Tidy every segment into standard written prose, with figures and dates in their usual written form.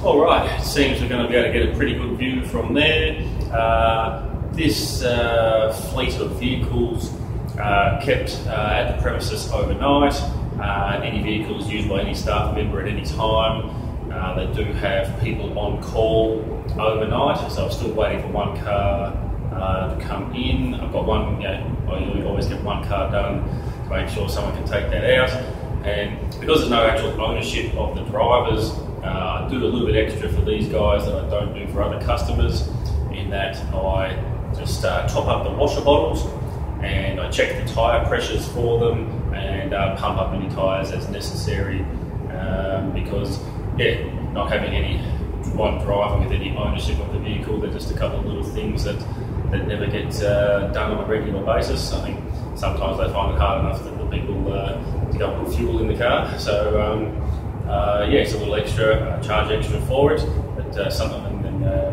All right, it seems we're going to be able to get a pretty good view from there. This fleet of vehicles kept at the premises overnight. Any vehicles used by any staff member at any time. They do have people on call overnight, so I'm still waiting for one car to come in. I've got one, I always get one car done to make sure someone can take that out. And because there's no actual ownership of the drivers, I do a little bit extra for these guys that I don't do for other customers, in that I just top up the washer bottles and I check the tyre pressures for them and pump up any tyres as necessary, because not having any one driver with any ownership of the vehicle, they're just a couple of little things that never get done on a regular basis. I think sometimes they find it hard enough that the people to go and put fuel in the car. So it's a little extra, charge extra for it, but something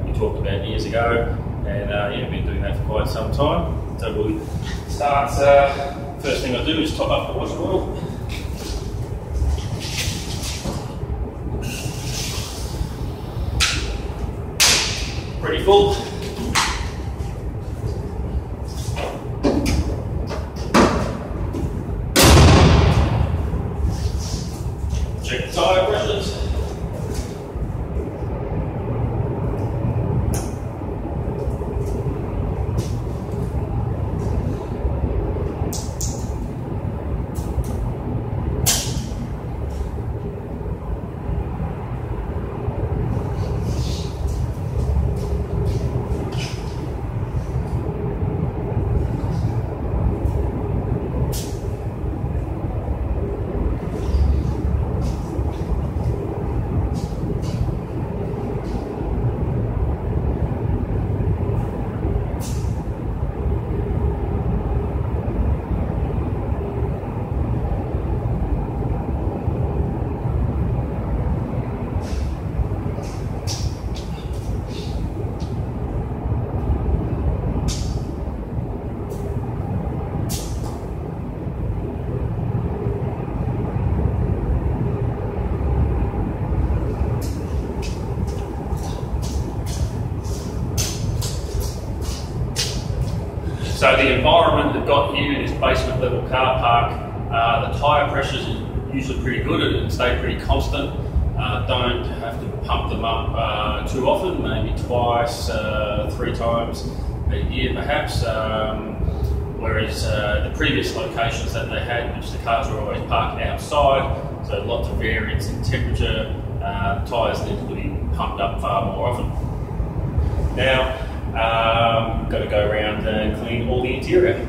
we talked about years ago, and been doing that for quite some time. So we'll start, first thing I do is top up the washer oil. Pretty full. Check the tyre pressures. So the environment they've got here in this basement level car park, the tyre pressures are usually pretty good and stay pretty constant. Don't have to pump them up too often, maybe twice, 3 times a year perhaps. Whereas the previous locations that they had, which the cars were always parked outside, so lots of variance in temperature, tyres need to be pumped up far more often. Now, got to go around and clean all the interior.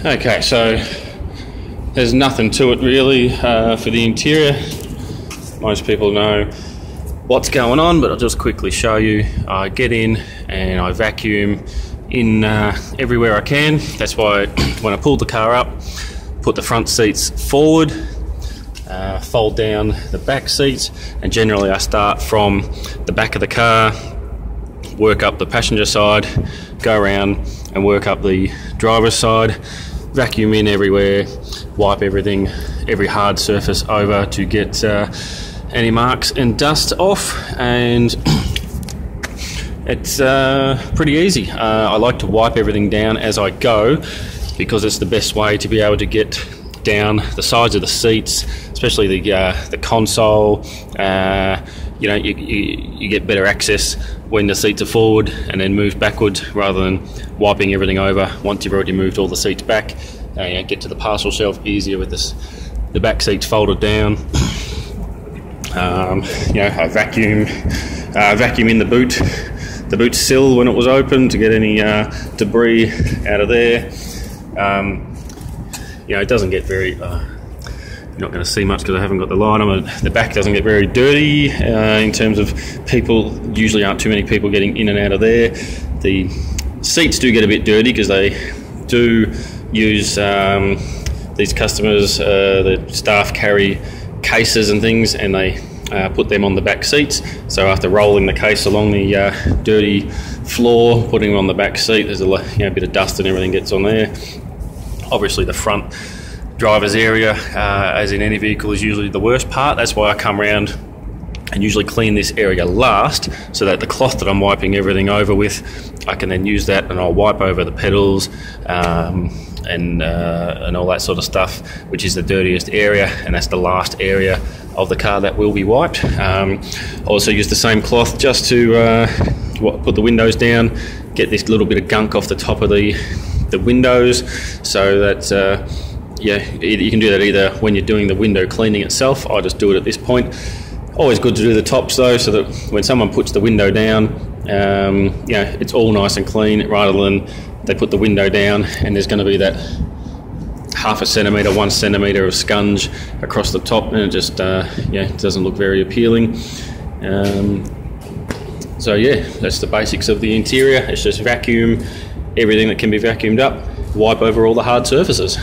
Okay, so there's nothing to it really for the interior. Most people know what's going on, but I'll just quickly show you. I get in and I vacuum in everywhere I can. That's why when I pulled the car up, put the front seats forward, fold down the back seats, and generally I start from the back of the car, work up the passenger side, go around and work up the driver's side, vacuum in everywhere, wipe everything, every hard surface over to get any marks and dust off, and it's pretty easy. I like to wipe everything down as I go because it's the best way to be able to get down the sides of the seats, especially the console. You know, you get better access when the seats are forward and then move backwards rather than wiping everything over once you've already moved all the seats back. You know, get to the parcel shelf easier with the back seats folded down. You know, I vacuum in the boot sill when it was open to get any debris out of there. You know, it doesn't get very you're not going to see much because I haven't got the light on. The back doesn't get very dirty in terms of people. Usually aren't too many people getting in and out of there. The seats do get a bit dirty because they do use these customers, the staff carry cases and things, and they put them on the back seats. So after rolling the case along the dirty floor, putting them on the back seat, there's a bit of dust and everything gets on there. Obviously the front driver's area, as in any vehicle, is usually the worst part. That's why I come around and usually clean this area last, so that the cloth that I'm wiping everything over with, I can then use that and I'll wipe over the pedals and all that sort of stuff, which is the dirtiest area, and that's the last area of the car that will be wiped. Also use the same cloth just to put the windows down, get this little bit of gunk off the top of the windows, so that yeah, you can do that either when you're doing the window cleaning itself. I just do it at this point. Always good to do the tops though, so that when someone puts the window down, you know, it's all nice and clean, rather than they put the window down and there's going to be that half a centimetre, 1 centimetre of scunge across the top, and it just yeah, it doesn't look very appealing. So yeah, that's the basics of the interior. It's just vacuum everything that can be vacuumed up, wipe over all the hard surfaces.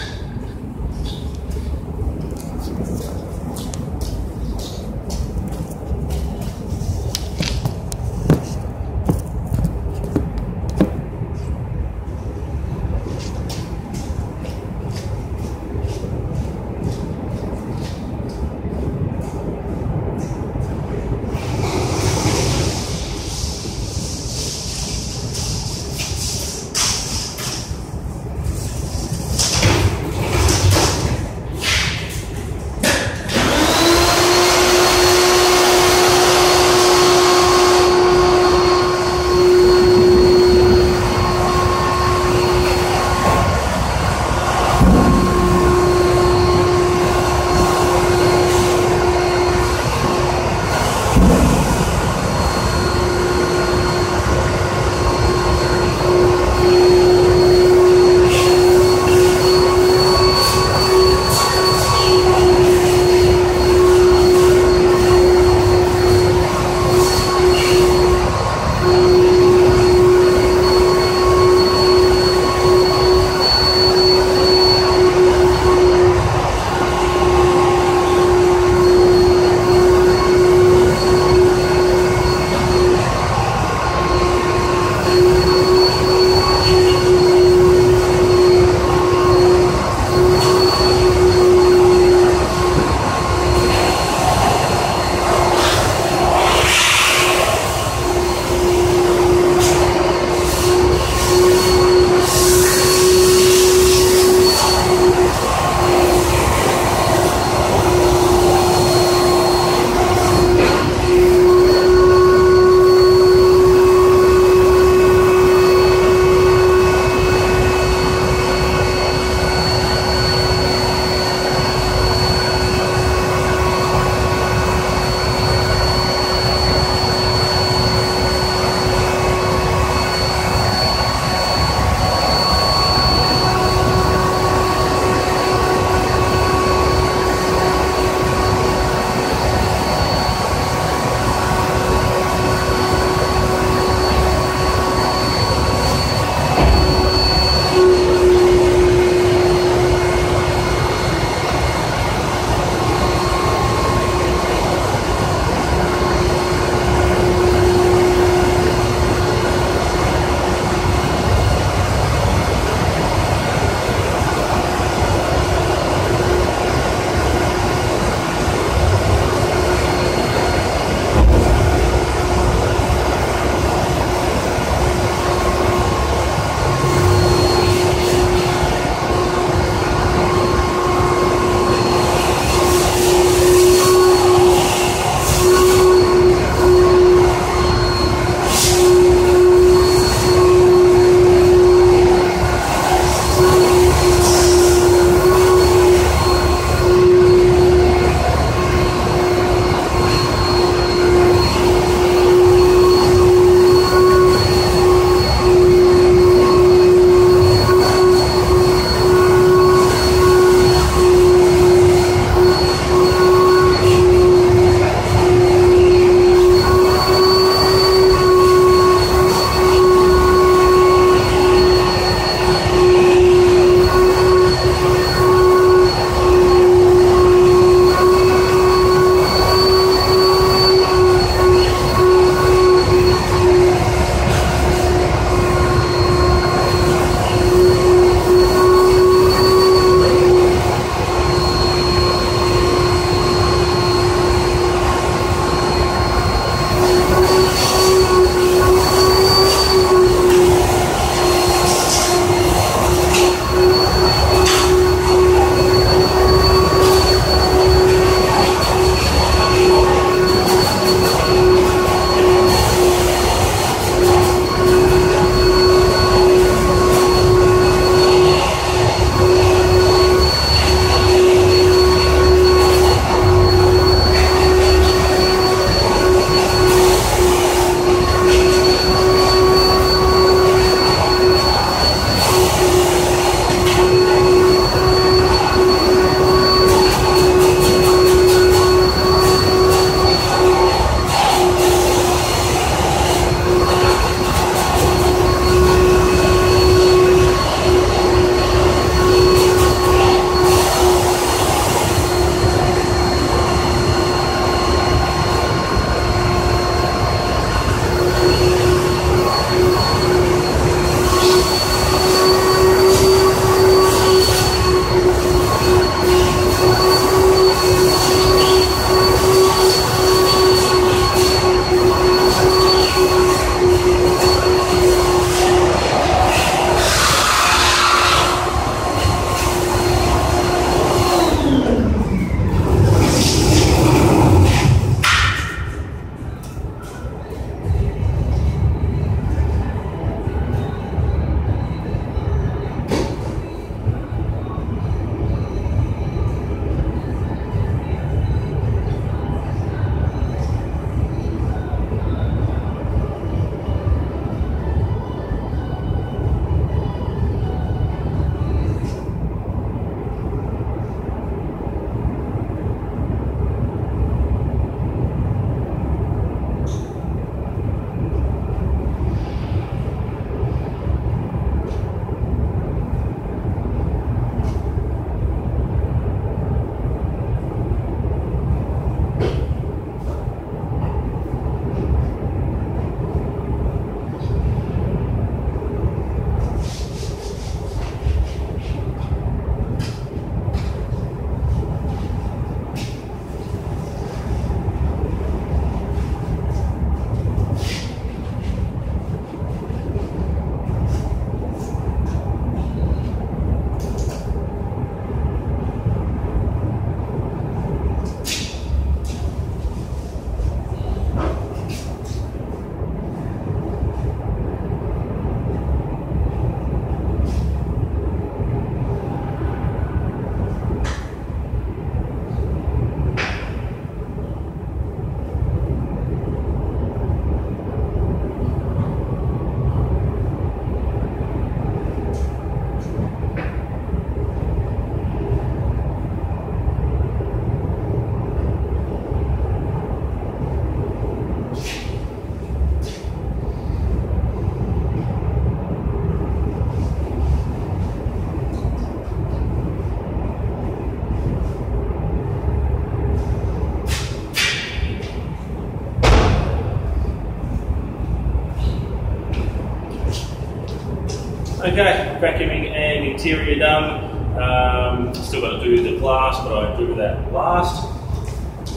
Okay, vacuuming and interior done. Still got to do the glass, but I do that last.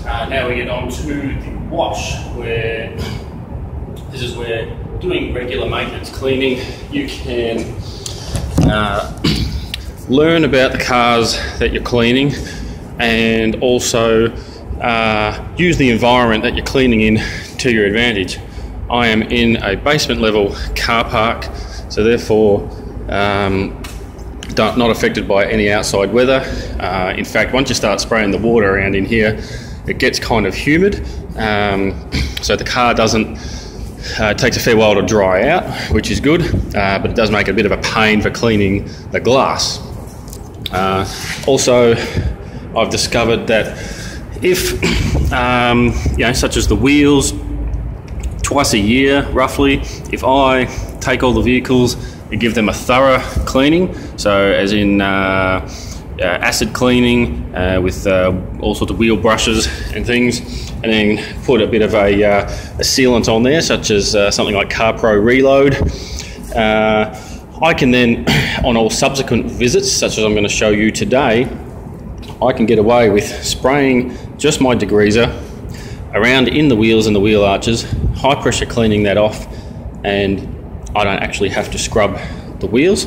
Now we get on to the wash, where this is where doing regular maintenance cleaning, you can learn about the cars that you're cleaning, and also use the environment that you're cleaning in to your advantage. I am in a basement level car park, so therefore not affected by any outside weather. In fact, once you start spraying the water around in here, it gets kind of humid, so the car doesn't takes a fair while to dry out, which is good, but it does make it a bit of a pain for cleaning the glass. Also, I've discovered that if, such as the wheels, twice a year roughly, if I take all the vehicles and give them a thorough cleaning, so as in acid cleaning with all sorts of wheel brushes and things, and then put a bit of a sealant on there, such as something like CarPro Reload, I can then, on all subsequent visits, such as I'm going to show you today, I can get away with spraying just my degreaser around in the wheels and the wheel arches, high pressure cleaning that off, and I don't actually have to scrub the wheels.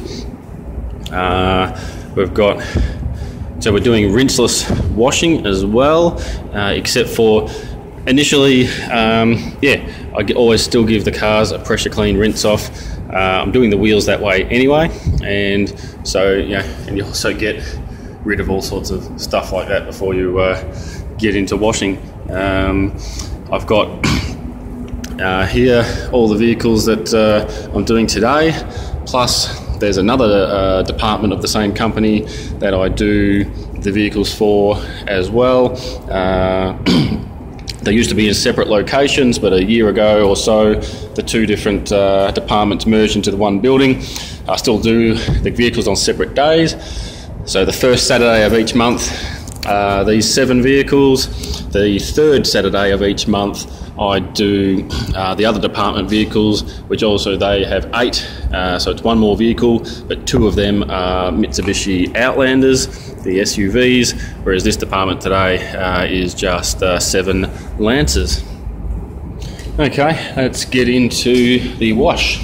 So we're doing rinseless washing as well, except for initially, I always still give the cars a pressure clean rinse off. I'm doing the wheels that way anyway, and so and you also get rid of all sorts of stuff like that before you get into washing. I've got here all the vehicles that I'm doing today, plus there's another department of the same company that I do the vehicles for as well. They used to be in separate locations, but a year ago or so, the two different departments merged into the one building. I still do the vehicles on separate days. So the first Saturday of each month, these 7 vehicles. The third Saturday of each month, I do the other department vehicles, which also they have 8, so it's 1 more vehicle, but 2 of them are Mitsubishi Outlanders, the SUVs, whereas this department today is just 7 Lancers. Okay, let's get into the wash.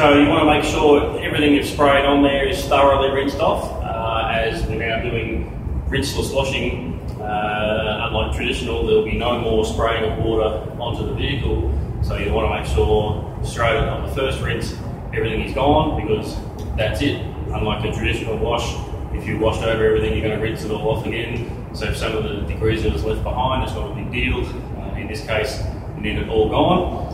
So you want to make sure everything you've sprayed on there is thoroughly rinsed off, as we're now doing rinseless washing. Unlike traditional, there'll be no more spraying of water onto the vehicle. So you want to make sure straight on the first rinse, everything is gone, because that's it. Unlike a traditional wash, if you washed over everything, you're going to rinse it all off again. So if some of the degrees that was left behind, it's not a big deal. In this case, you need it all gone.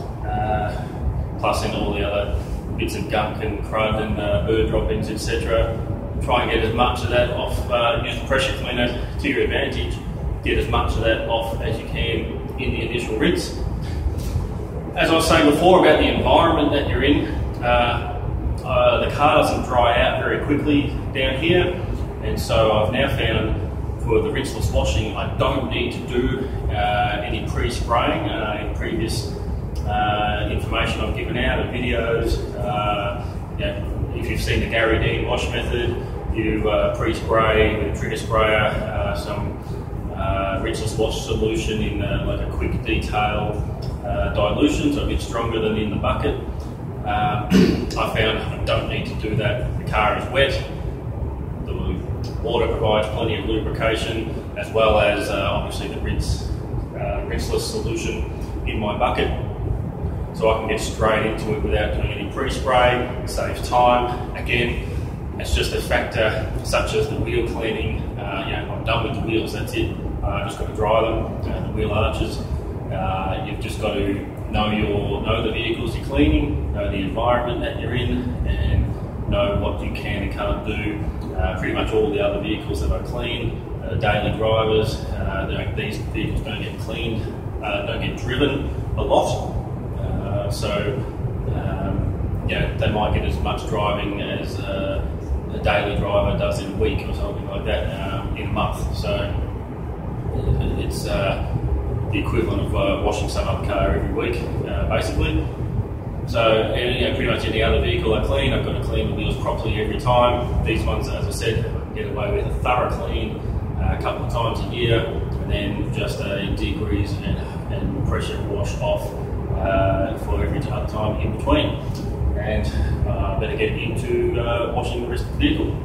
Plus in all the other bits of gunk and crud and bird droppings, etc. Try and get as much of that off, use a pressure cleaner to your advantage. Get as much of that off as you can in the initial rinse. As I was saying before about the environment that you're in, the car doesn't dry out very quickly down here, and so I've now found for the rinseless washing I don't need to do any pre-spraying. In previous information I've given out, the videos, if you've seen the Gary Dean wash method, you pre-spray with a trigger sprayer some rinseless wash solution in like a quick detail dilution, so a bit stronger than in the bucket. I found I don't need to do that. The car is wet, the water provides plenty of lubrication, as well as obviously the rinseless solution in my bucket. So I can get straight into it without doing any pre-spray. It saves time. Again, it's just a factor such as the wheel cleaning. I'm done with the wheels, that's it. I've just got to dry them, the wheel arches. You've just got to know the vehicles you're cleaning, know the environment that you're in, and know what you can and can't do. Pretty much all the other vehicles that I clean, daily drivers, these vehicles don't get cleaned, don't get driven a lot. They might get as much driving as a daily driver does in a week or something like that in a month. So it's the equivalent of washing some other car every week, basically. So pretty much any other vehicle I clean, I've got to clean the wheels properly every time. These ones, as I said, I can get away with a thorough clean a couple of times a year, and then just a degrease and pressure wash off for every other time in between. And better get into washing the rest of the vehicle.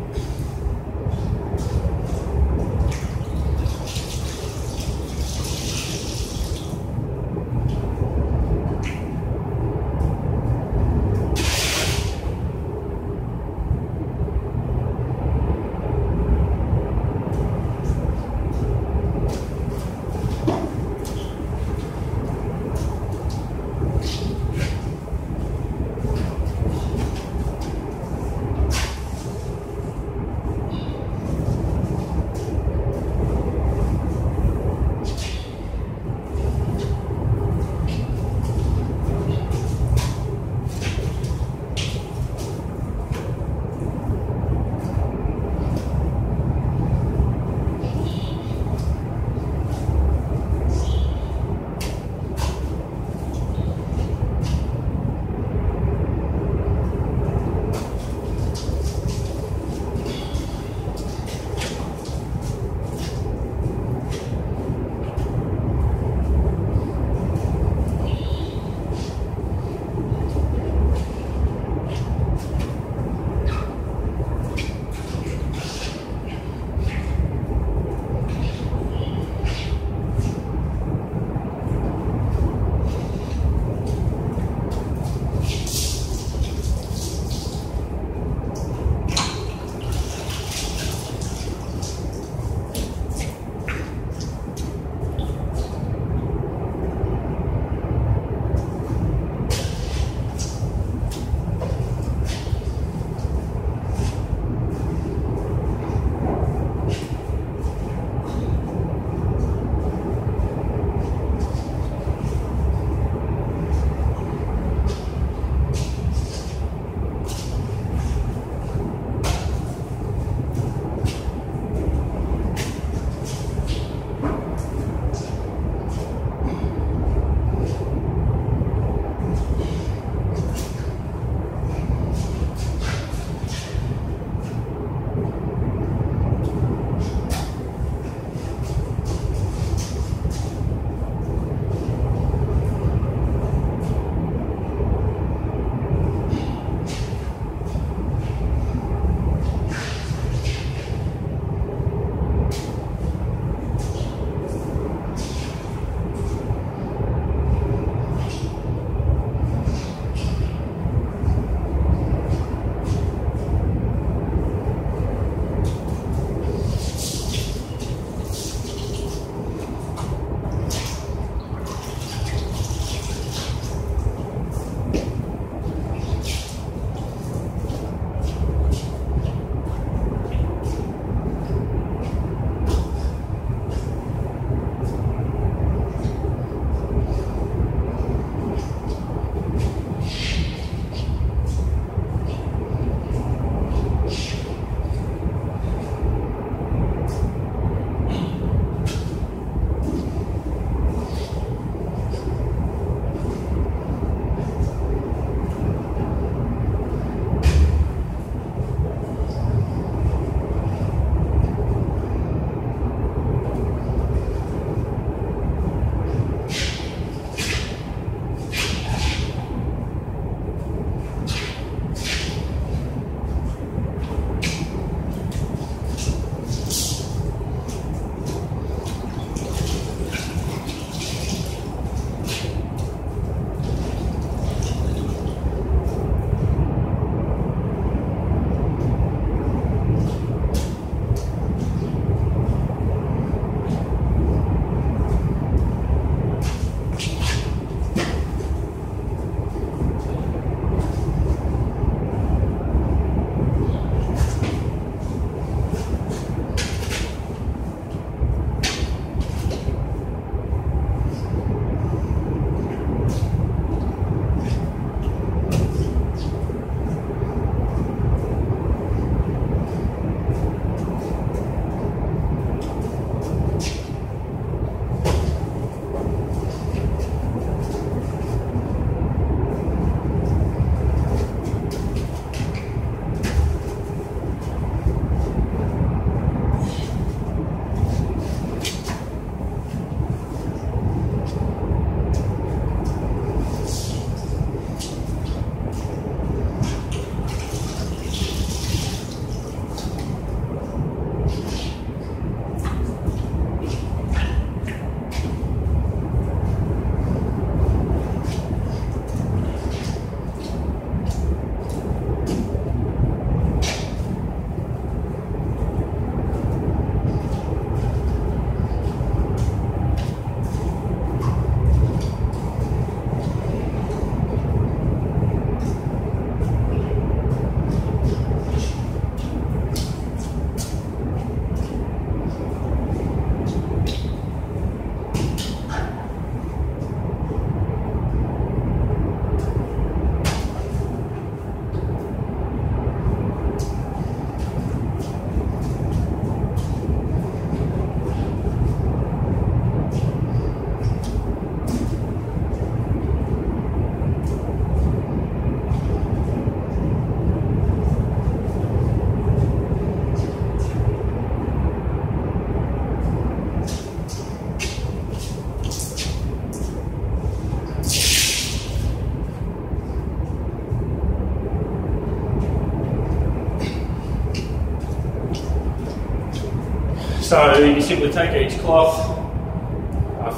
So you simply take each cloth,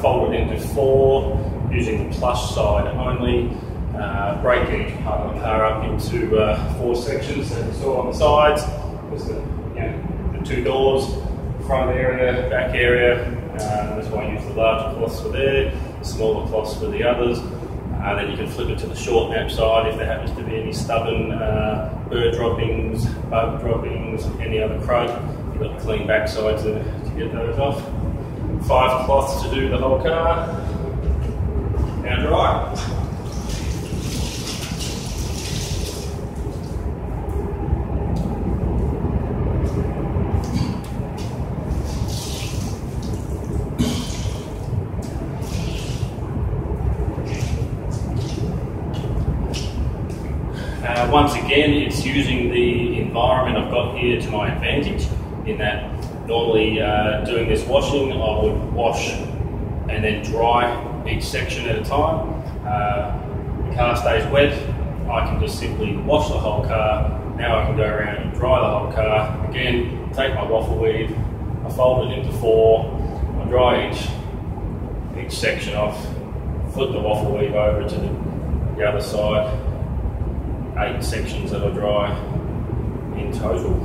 fold it into 4, using the plush side only, break each part of the car up into 4 sections that you saw on the sides. There's the 2 doors, front area, back area. That's why I use the larger cloths for there, smaller cloths for the others. Then you can flip it to the short nap side if there happens to be any stubborn bird droppings, bug droppings, any other crud. You've got the clean backside to get those off. 5 cloths to do the whole car. Now dry. Once again, it's using the environment I've got here to my advantage, in that normally doing this washing, I would wash and then dry each section at a time. The car stays wet, I can just simply wash the whole car. Now I can go around and dry the whole car. Again, take my waffle weave, I fold it into 4, I dry each section off, flip the waffle weave over to the other side. 8 sections that I dry in total.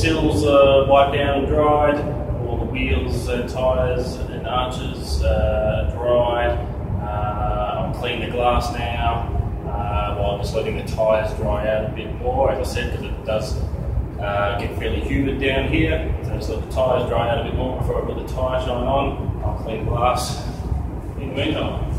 sills are wiped down and dried, all the wheels and tyres and arches are dried. I'm cleaning the glass now while I'm just letting the tyres dry out a bit more, as I said, because it does get fairly humid down here. So just let the tyres dry out a bit more before I put the tyre shine on. I'll clean glass in the meantime.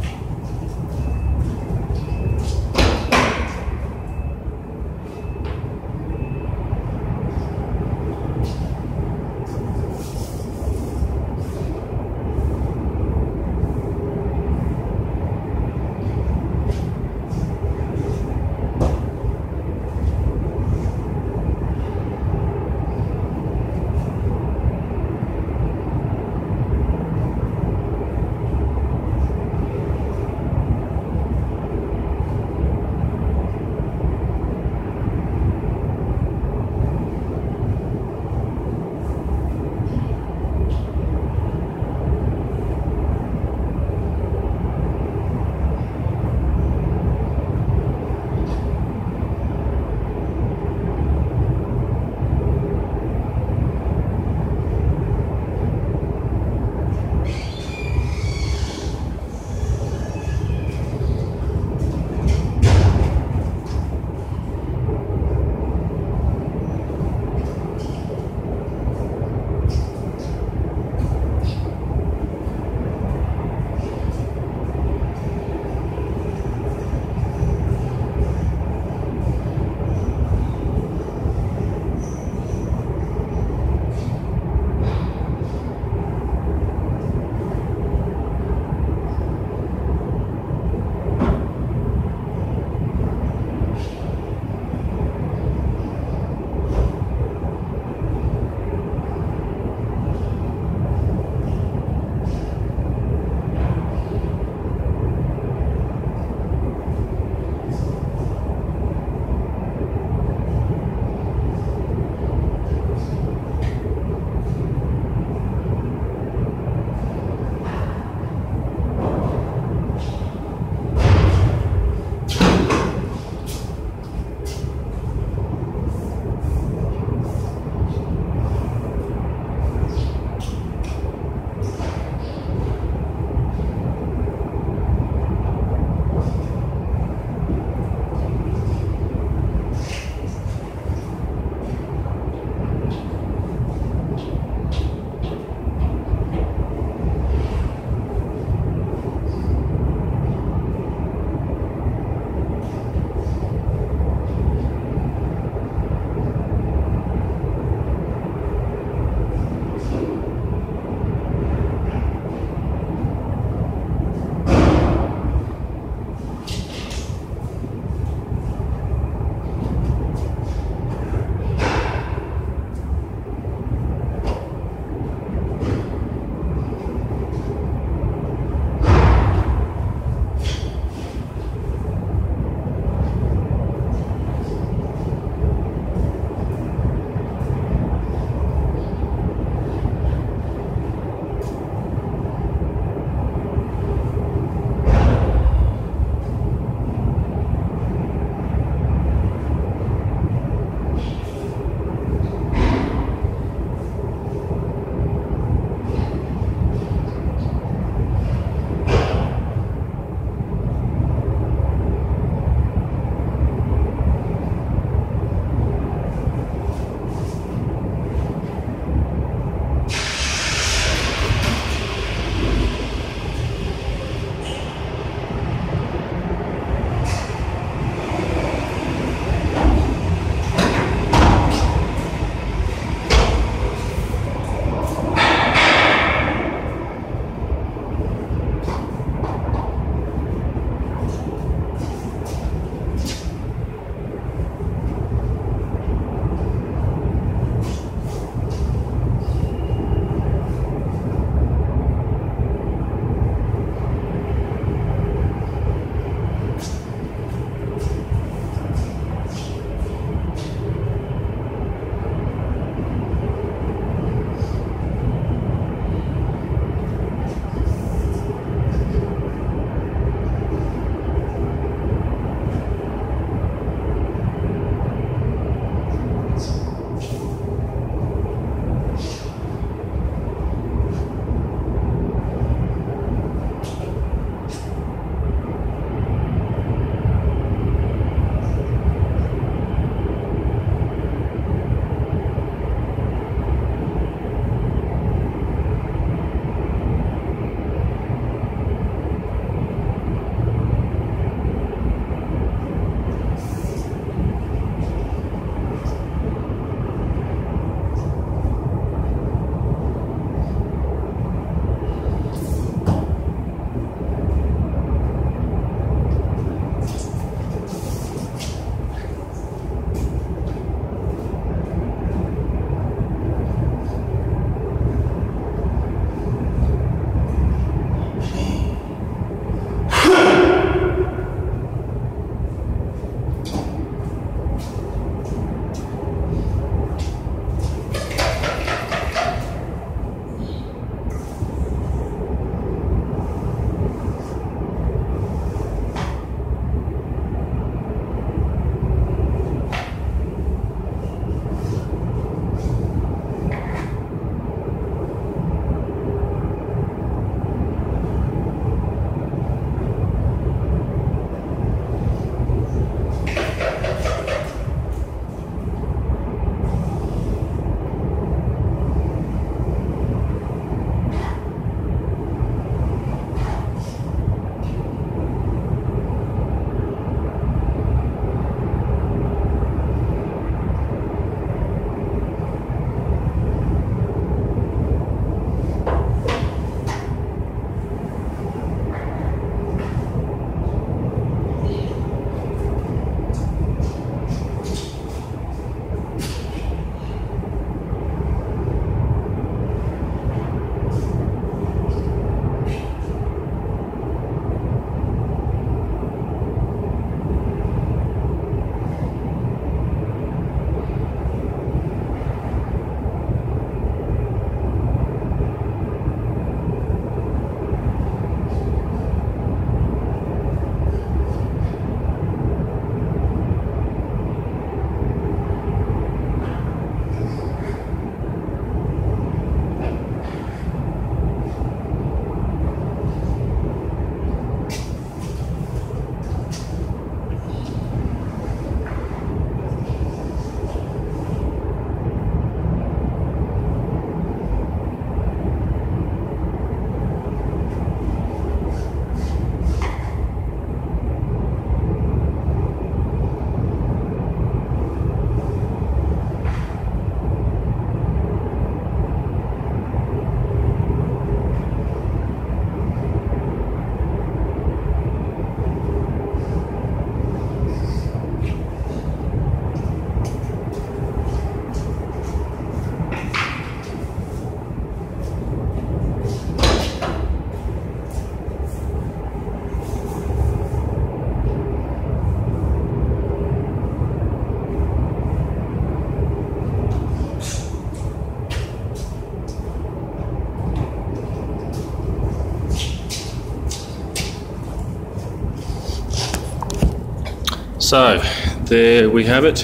So there we have it,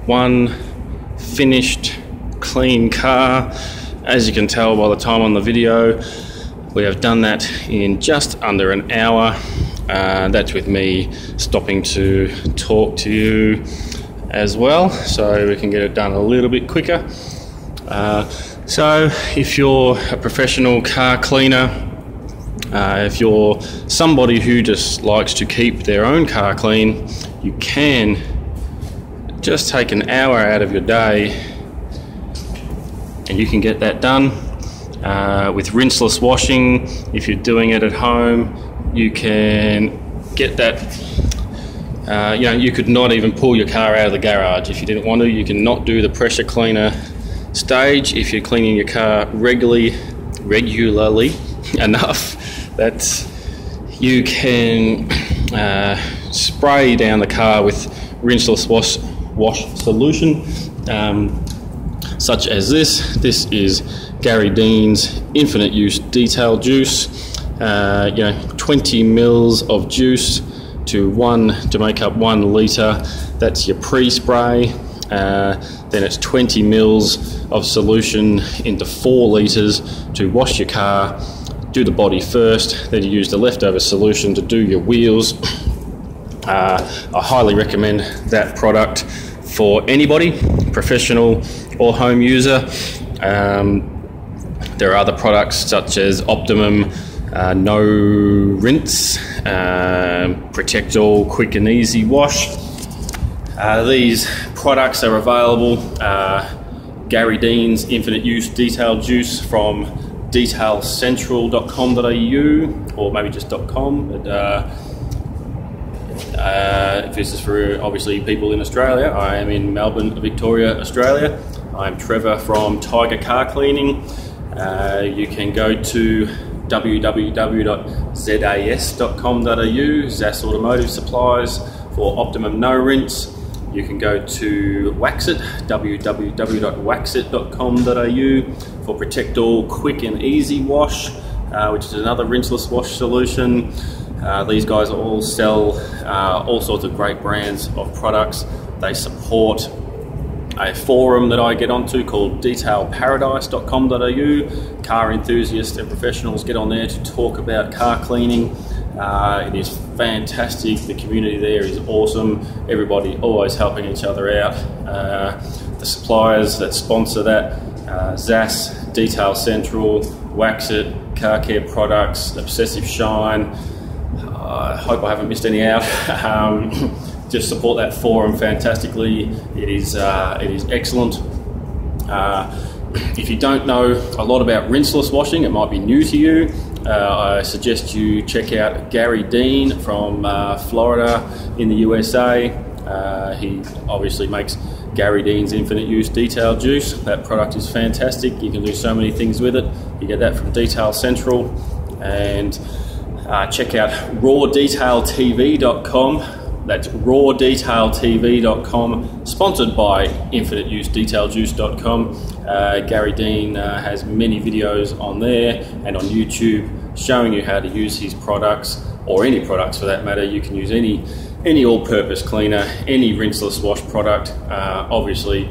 one finished clean car. As you can tell by the time on the video, we have done that in just under an hour. That's with me stopping to talk to you as well, so we can get it done a little bit quicker. So if you're a professional car cleaner, if you're somebody who just likes to keep their own car clean, you can just take an hour out of your day and you can get that done. With rinseless washing, if you're doing it at home, you can get that. You could not even pull your car out of the garage if you didn't want to. You can not do the pressure cleaner stage if you're cleaning your car regularly enough that you can spray down the car with rinseless wash solution, such as this. This is Gary Dean's infinite use detail juice. 20 mils of juice to make up 1 litre. That's your pre-spray. Then it's 20 mils of solution into 4 litres to wash your car. Do the body first, then you use the leftover solution to do your wheels. I highly recommend that product for anybody, professional or home user. There are other products such as Optimum No Rinse, Protect All Quick and Easy Wash. These products are available. Gary Dean's Infinite Use Detail Juice from detailcentral.com.au, or maybe just .com. But, this is for obviously people in Australia. I am in Melbourne, Victoria, Australia. I'm Trevor from Tiger Car Cleaning. You can go to www.zas.com.au, ZAS Automotive Supplies, for Optimum No Rinse. You can go to Waxit, www.waxit.com.au, for Protect All Quick and Easy Wash, which is another rinseless wash solution. These guys all sell all sorts of great brands of products. They support a forum that I get onto called detailparadise.com.au. Car enthusiasts and professionals get on there to talk about car cleaning. It is fantastic. The community there is awesome. Everybody always helping each other out. The suppliers that sponsor that, ZAS, Detail Central, Waxit, Car Care Products, Obsessive Shine. I hope I haven't missed any out. Just support that forum fantastically. It is excellent. If you don't know a lot about rinseless washing, it might be new to you. I suggest you check out Gary Dean from Florida in the USA. He obviously makes Gary Dean's Infinite Use Detail Juice. That product is fantastic. You can do so many things with it. You get that from Detail Central. And check out rawdetailtv.com. That's rawdetailtv.com, sponsored by infiniteusedetailjuice.com. Gary Dean has many videos on there and on YouTube showing you how to use his products, or any products for that matter. You can use any all-purpose cleaner, any rinseless wash product. Obviously,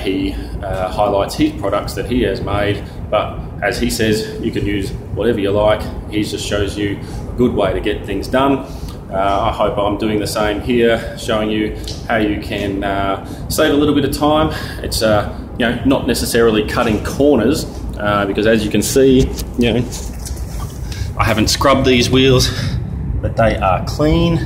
he highlights his products that he has made, but as he says, you can use whatever you like. He just shows you a good way to get things done. I hope I'm doing the same here, showing you how you can save a little bit of time. It's not necessarily cutting corners, because as you can see, I haven't scrubbed these wheels, but they are clean.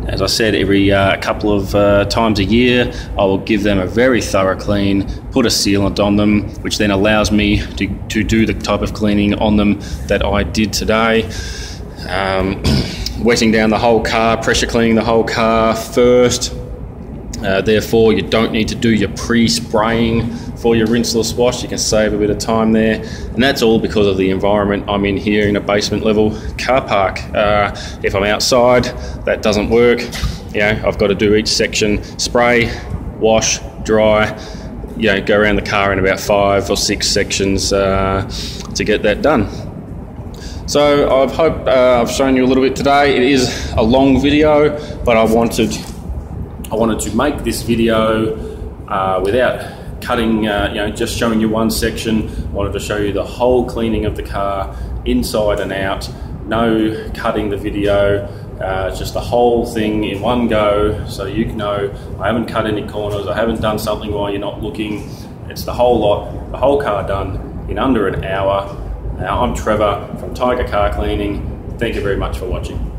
As I said, every couple of times a year, I will give them a very thorough clean, put a sealant on them, which then allows me to do the type of cleaning on them that I did today. Wetting down the whole car, pressure cleaning the whole car first. Therefore, you don't need to do your pre-spraying for your rinseless wash. You can save a bit of time there, and that's all because of the environment I'm in here in a basement level car park. If I'm outside, that doesn't work. I've got to do each section, spray, wash, dry, go around the car in about 5 or 6 sections to get that done. So I hope I've shown you a little bit today. It is a long video, but I wanted to make this video without cutting, just showing you one section. I wanted to show you the whole cleaning of the car, inside and out. No cutting the video, just the whole thing in one go, so you know I haven't cut any corners, I haven't done something while you're not looking. It's the whole lot, the whole car done in under an hour. Now, I'm Trevor from Tiger Car Cleaning. Thank you very much for watching.